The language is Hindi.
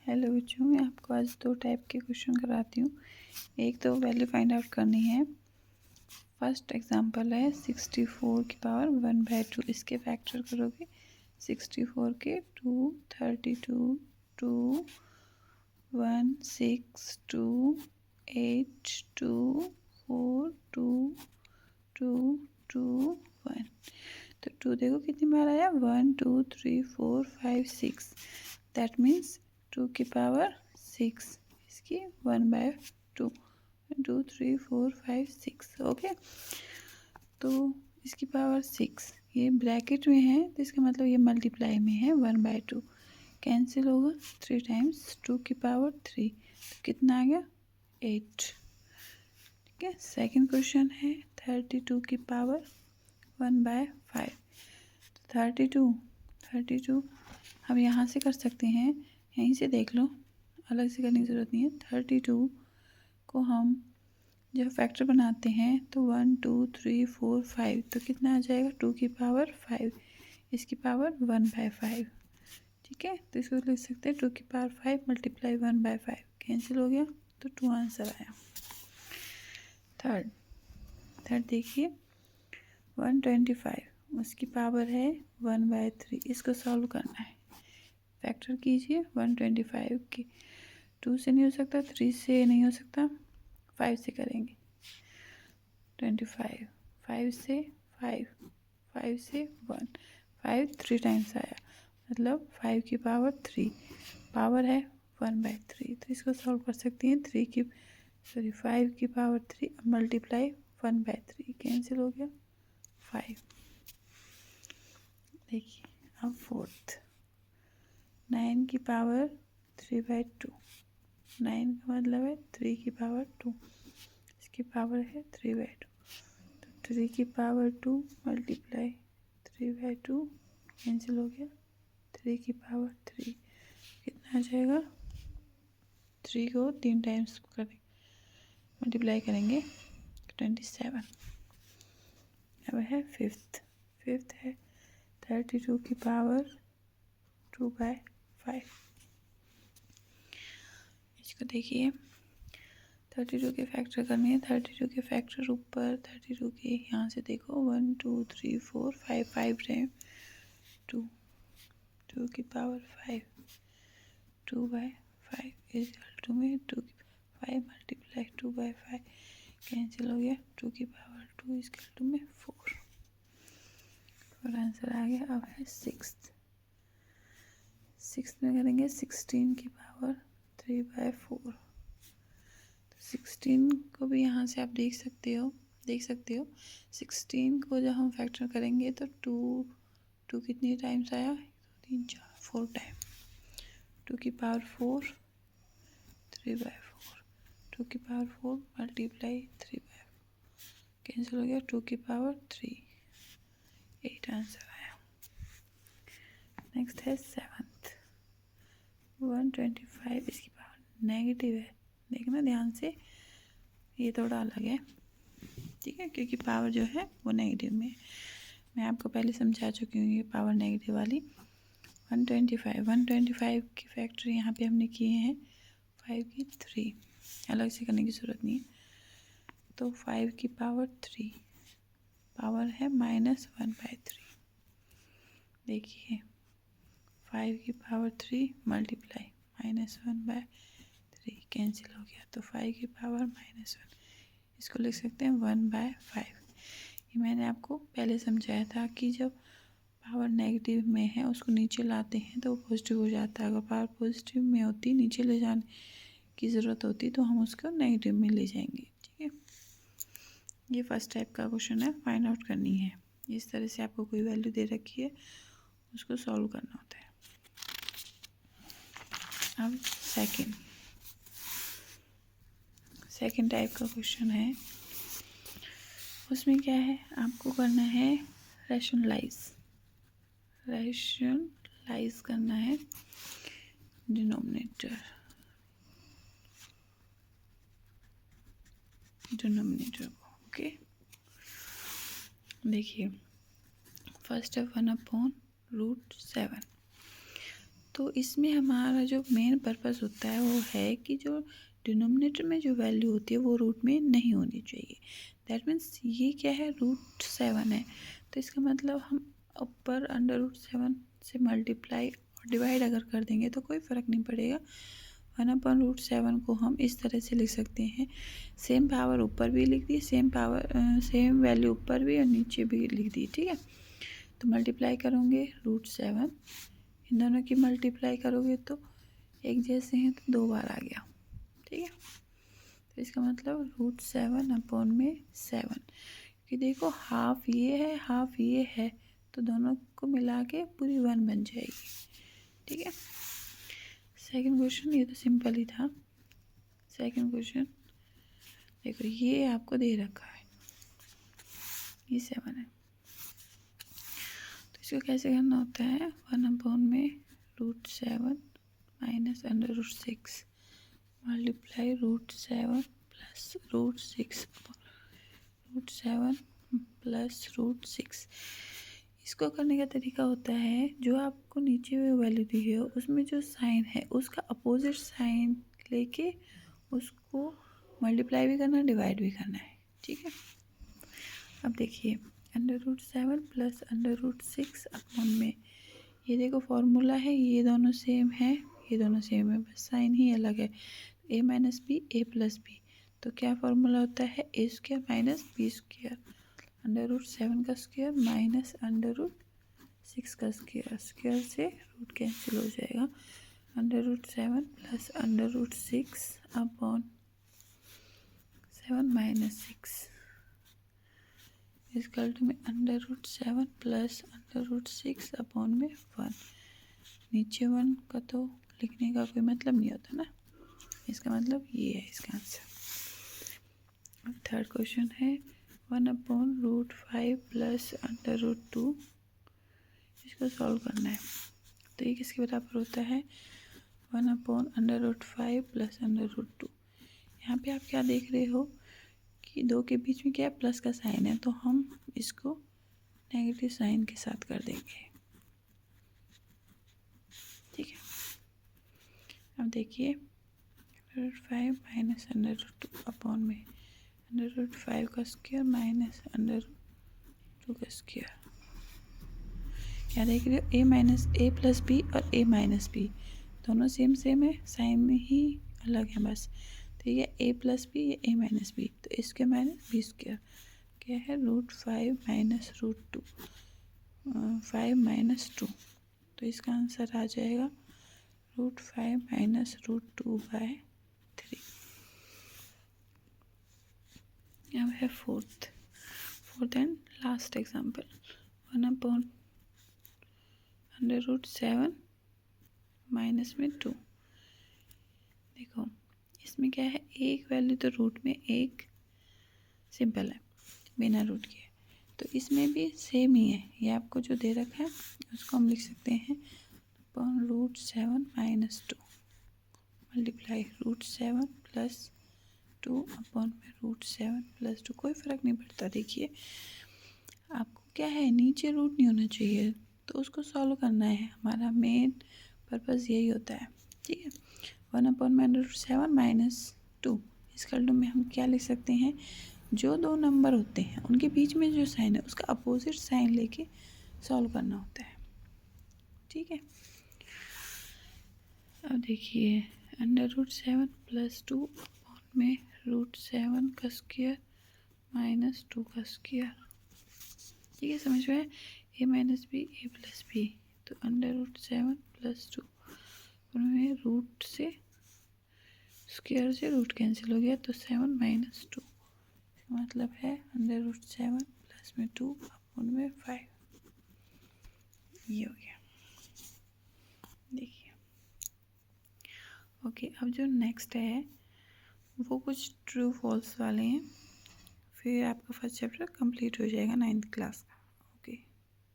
हेलो बच्चों, मैं आपको आज दो टाइप के क्वेश्चन कराती हूँ। एक तो वैल्यू फाइंड आउट करनी है। फर्स्ट एग्जांपल है 64 की पावर 1/2। इसके फैक्टर करोगे 64 के 2, 32, 2, 1, 6, 2, 8, 2, 4, 2, 2, 2, 1। तो 2 देखो कितनी बार आया, 1, 2, 3, 4, 5, 6। दैट मीन्स 2 की पावर 6, इसकी 1/2, 2, 3, 4, 5, 6। ओके, तो इसकी पावर 6 ये ब्रैकेट में है, तो इसका मतलब ये मल्टीप्लाई में है। 1/2 कैंसिल होगा 3 टाइम्स 2 की पावर 3, तो कितना आ गया 8। ठीक है, सेकेंड क्वेश्चन है 32 की पावर 1/5। 32 हम यहाँ से कर सकते हैं, यहीं से देख लो, अलग से करने की ज़रूरत नहीं है। 32 को हम जब फैक्टर बनाते हैं तो 1, 2, 3, 4, 5, तो कितना आ जाएगा 2 की पावर 5, इसकी पावर 1/5। ठीक है, तो इसको लिख सकते हैं 2 की पावर 5 मल्टीप्लाई 1/5, कैंसिल हो गया, तो 2 आंसर आया। थर्ड देखिए 125, उसकी पावर है 1/3। इसको सॉल्व करना है, फैक्टर कीजिए 125 की। 2 से नहीं हो सकता, 3 से नहीं हो सकता, 5 से करेंगे। 25 5 से 5, 5 से 1, 5 3 टाइम्स आया, मतलब 5 की पावर 3, पावर है 1/3। तो इसको सॉल्व कर सकते हैं 5 की पावर 3 मल्टीप्लाई 1/3, कैंसिल हो गया 5। देखिए अब फोर्थ 9 की पावर 3/2। 9 का मतलब है 3 की पावर 2, इसकी पावर है 3/2, तो 3 की पावर 2 मल्टीप्लाई 3/2, कैंसिल हो गया 3 की पावर 3, कितना आ जाएगा। 3 को 3 टाइम्स करें मल्टीप्लाई करेंगे 27। अब है फिफ्थ है 32 की पावर 2/5। इसको देखिए 32 के फैक्टर करनी है। 32 के फैक्टर ऊपर, 32 के यहाँ से देखो 1, 2, 3, 4, 5, 5 रहे, 2 की पावर 5, 2/5 इक्वल टू में 2 की 5 मल्टीप्लाई 2/5, कैंसिल हो गया 2 की पावर 2 इक्वल टू में 4, और आंसर आ गया। अब है सिक्स्थ में करेंगे 16 की पावर 3/4। 16 को भी यहाँ से आप देख सकते हो 16 को जब हम फैक्टर करेंगे तो 2 कितनी टाइम्स आया, 3, 4, 4 टाइम, 2 की पावर 4 3/4, 2 की पावर 4 मल्टीप्लाई 3/4, कैंसिल हो गया 2 की पावर 3, 8 आंसर आया। नेक्स्ट है 7th 125, इसकी पावर नेगेटिव है, देखना ध्यान से, ये थोड़ा अलग है। ठीक है, क्योंकि पावर जो है वो नेगेटिव में है। मैं आपको पहले समझा चुकी हूँ ये पावर नेगेटिव वाली। 125 की फैक्टर यहाँ पे हमने किए हैं 5 की 3, अलग से करने की ज़रूरत नहीं है। तो 5 की पावर 3 पावर है -1/3। देखिए 5 की पावर 3 मल्टीप्लाई -1/3, कैंसिल हो गया, तो 5 की पावर -1, इसको लिख सकते हैं 1/5। ये मैंने आपको पहले समझाया था कि जब पावर नेगेटिव में है उसको नीचे लाते हैं तो वो पॉजिटिव हो जाता है। अगर पावर पॉजिटिव में होती, नीचे ले जाने की ज़रूरत होती, तो हम उसको नेगेटिव में ले जाएंगे। ठीक है, ये फर्स्ट टाइप का क्वेश्चन है, फाइंड आउट करनी है। इस तरह से आपको कोई वैल्यू दे रखी है, उसको सॉल्व करना होता है। अब सेकेंड टाइप का क्वेश्चन है, उसमें क्या है, आपको करना है रैशनलाइज करना है डिनोमिनेटर को। ओके, देखिए फर्स्ट है 1/√7, तो इसमें हमारा जो मेन पर्पस होता है वो है कि जो डिनोमिनेटर में जो वैल्यू होती है वो रूट में नहीं होनी चाहिए। दैट मीन्स ये क्या है, √7 है, तो इसका मतलब हम ऊपर √7 से मल्टीप्लाई और डिवाइड अगर कर देंगे तो कोई फ़र्क नहीं पड़ेगा। 1/√7 को हम इस तरह से लिख सकते हैं, सेम पावर ऊपर भी लिख दी, सेम वैल्यू ऊपर भी और नीचे भी लिख दी, ठीक है। तो मल्टीप्लाई करोगे √7, इन दोनों की मल्टीप्लाई करोगे तो एक जैसे हैं तो 2 बार आ गया, ठीक है। तो इसका मतलब √7/7, कि देखो हाफ ये है हाफ ये है, तो दोनों को मिला के पूरी 1 बन जाएगी, ठीक है। सेकंड क्वेश्चन, ये तो सिंपल ही था। सेकंड क्वेश्चन देखो, ये आपको दे रखा है, ये 7 है, तो इसको कैसे करना होता है, 1/√7 माइनस √6 मल्टीप्लाई √7 प्लस √6 √7 प्लस √6। इसको करने का तरीका होता है, जो आपको नीचे में वैल्यू दी है उसमें जो साइन है उसका अपोजिट साइन लेके उसको मल्टीप्लाई भी करना है, डिवाइड भी करना है, ठीक है। अब देखिए √7 प्लस √6 अपॉन में, ये देखो फॉर्मूला है, ये दोनों सेम है, ये दोनों सेम है, बस साइन ही अलग है। a minus b a plus b, तो क्या फॉर्मूला होता है, a² माइनस b², √7 का स्क्वायर माइनस √6 का स्क्वायर, स्क्वायर से रूट कैंसिल हो जाएगा, √7 plus √6 upon 7 minus 6 equal to में √7 प्लस √6 अपॉन में 1। नीचे 1 का तो लिखने का कोई मतलब नहीं होता ना, इसका मतलब ये है इसका आंसर। अब थर्ड क्वेश्चन है 1/√5 प्लस √2, इसको सॉल्व करना है। तो ये किसके बराबर होता है, 1/√5 प्लस √2। यहाँ पे आप क्या देख रहे हो कि 2 के बीच में क्या है, प्लस का साइन है, तो हम इसको नेगेटिव साइन के साथ कर देंगे, ठीक है। अब देखिए √5 माइनस √2 अपॉन में √5 का स्क्वायर माइनस √2 का स्क्वायर। क्या देख रहे हो, a minus a plus b और a माइनस बी दोनों सेम सेम है, साइन में ही अलग है बस। तो ये a प्लस बी, ये a माइनस बी, तो इसके माइनस b², क्या है √5 माइनस √2, 5 माइनस 2, तो इसका आंसर आ जाएगा √5 माइनस √2/3। अब है fourth and last example, 1/√7 minus में 2। देखो इसमें क्या है, एक वैल्यू तो रूट में, एक सिंपल है बिना रूट के, तो इसमें भी सेम ही है। ये आपको जो दे रखा है उसको हम लिख सकते हैं √7 माइनस 2 मल्टीप्लाई √7 प्लस 2 अपॉन में √7 प्लस 2, कोई फ़र्क नहीं पड़ता। देखिए आपको क्या है, नीचे रूट नहीं होना चाहिए, तो उसको सॉल्व करना है, हमारा मेन पर्पस यही होता है, ठीक है। 1/√7 माइनस 2 इसका टू में हम क्या लिख सकते हैं, जो दो नंबर होते हैं उनके बीच में जो साइन है उसका अपोजिट साइन लेके सॉल्व करना होता है, ठीक है। अब देखिए √7 प्लस 2 अपॉन में √7 का स्क्वायर माइनस 2 का स्क्वायर, ठीक है, समझ में। a minus b a plus b, तो √7 प्लस 2 में रूट से स्क्वायर से रूट कैंसिल हो गया, तो 7 माइनस 2, मतलब है √7 प्लस में 2 अपॉन में 5, ये हो गया। देखिए ओके, अब जो नेक्स्ट है वो कुछ ट्रू फॉल्स वाले हैं, फिर आपका फर्स्ट चैप्टर कंप्लीट हो जाएगा 9th क्लास का।